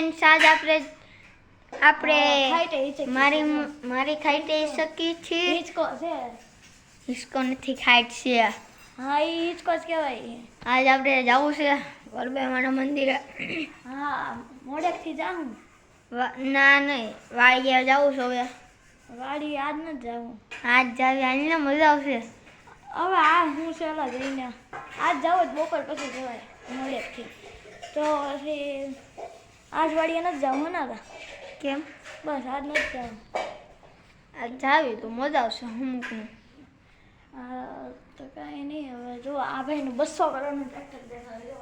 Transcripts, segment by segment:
friends આજ આપણે મારી ખાઈટે શકી છે હિચકો છે હિચકો નથી ખાઈટ છે હા ઈ હિચકો જ કહેવાય આજ આપણે જવું છે ગરબામાના મંદિરે હા મોડેકથી જાઉં ના નહીં વાડીએ જવું છે હવે વાડી આજ ન જાઉં આજ જાવી આને મજા આવશે હવે આ હું સેલા જઈને આજ જાવ જ બપોર પછી જવાય મોડેકથી તો પછી આજ વાડીએ નથી જાઉં ને કેમ બસ આજ નથી જાઉં આજ જાવી તો મજા આવશે અમુકનું તો કાંઈ નહીં હવે જો આ ભાઈનું 200 કરોડનું ટ્રેક્ટર દેખાય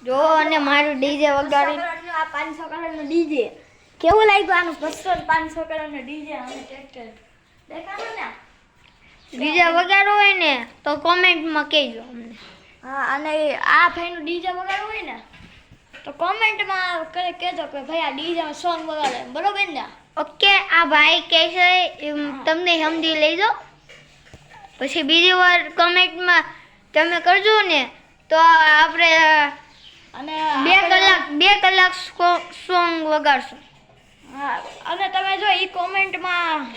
જો અને મારું ડીજે વગાડી આ 500 કરોડનું ડીજે કેવું લાગ્યું આનું 200 500 કરોડનું ડીજે અને ટ્રેક્ટર દેખાડો ને ડીજે વગાડવું હોય ને તો કોમેન્ટમાં કહેજો અમને હા અને આ ભાઈનું ડીજે વગાડવું હોય ને તો કોમેન્ટમાં કહેજો કે ભાઈ આ ડીજે સોંગ વગાડે બરોબર ને ઓકે આ ભાઈ કહે છે તમને સમજી લેજો પછી બીજી વાર કોમેન્ટમાં તમે કરજો ને તો આપણે અને 2 કલાક સોંગ વગાડશું હા અને તમે જો ઈ કોમેન્ટમાં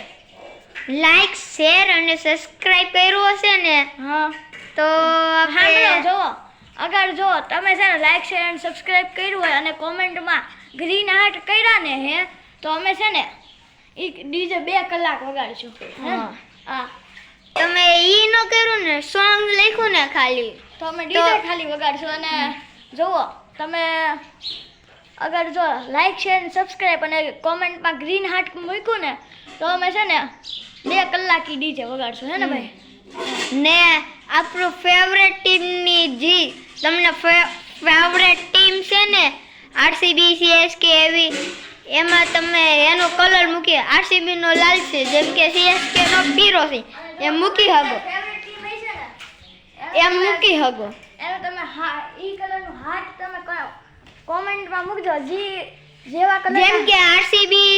લાઈક શેર અને સબસ્ક્રાઇબ કર્યું હશે ને હા તો સાંભળો જો અગર જો તમે છે ને લાઈક શેર અને સબસ્ક્રાઇબ કર્યું હોય અને કોમેન્ટમાં ગ્રીન હાર્ટ કર્યા ને હે તો અમે છે ને ઈ ડીજે 2 કલાક વગાડશું હા તમે ઈ ન કર્યું ને સોંગ લખ્યું ને ખાલી તો અમે ડીજે ખાલી વગાડશું અને જુઓ તમે અગર જો લાઈક શેર અને સબસ્ક્રાઇબ અને કોમેન્ટમાં ગ્રીન હાર્ટ મૂક્યું ને તો અમે છે ને 2 કલાક ઈ ડીજે વગાડશું હે ને ભાઈ ને આપણું ફેવરેટ ટીમની જી તમને ફેવરેટ ટીમ છે ને આરસીબી સીએસકે એવી એમાં તમે એનો કલર મૂકી આરસીબી નો લાલ છે જેમ કે સીએસકે નો પીળો છે એમ મૂકી હગો ફેવરેટ ટીમ છે ને એમ મૂકી હગો એનો તમે ઈ કલરનું હાર્ટ તમે કોમેન્ટમાં મૂકજો જેવા કલર જેમ કે આરસીબી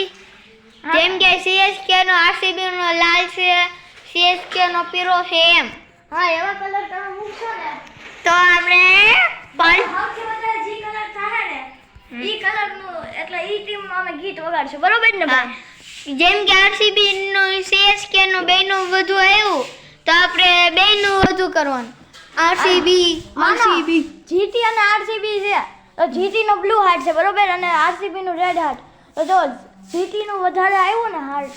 જેમ કે સીએસકે નો આરસીબી નો લાલ છે સીએસકે નો પીળો છે એમ હા એવા કલર તમે મૂકશો ને તો આપણે સૌથી વધારે જે કલર થાય ને ઈ કલરનું એટલે ઈ ટીમમાં અમે ગીત વગાડશું બરોબર ને ભાઈ જેમ કે આરસીબી નું સીએસકે નું બેનું વધુ આવ્યું તો આપણે બેનું વધુ કરવાનું આરસીબી જીટી અને આરસીબી છે તો જીટી નો બ્લુ હાર્ટ છે બરોબર અને આરસીબી નું રેડ હાર્ટ તો જો જીટી નું વધારે આવ્યું ને હાર્ટ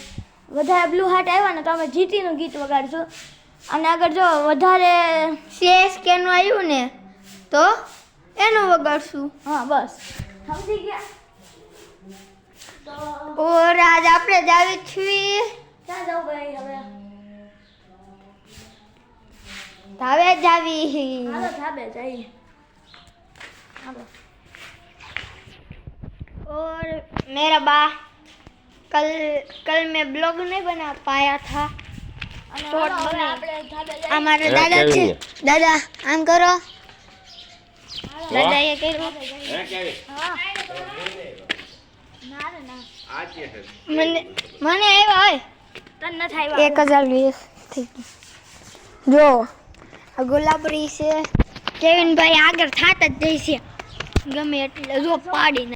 વધારે બ્લુ હાર્ટ આવ્યા ને તો અમે જીટી નું ગીત વગાડશું અને અગર જો વધારે સીએસકે નું આવ્યું ને તો એનું વગાડશું હા બસ સમજી ગયા તો ઓર આજ આપણે જાવી છીએ ક્યાં જાવ ભાઈ હવે ધાવે જાવી હાલો ધાબે જઈએ હાલો और मेरा बा कल मैं ब्लॉग नहीं बना पाया था शॉर्ट बना हमारे दादा છે દાદા આમ કરો દાદા એ કર્યું મને આવ્યા હોય તન ન થાય 1020 થઈ ગઈ જો આ ગુલાબરી છે કેવિનભાઈ આગળ થાત જ જઈ છે ગમે એટલે જો પાડીને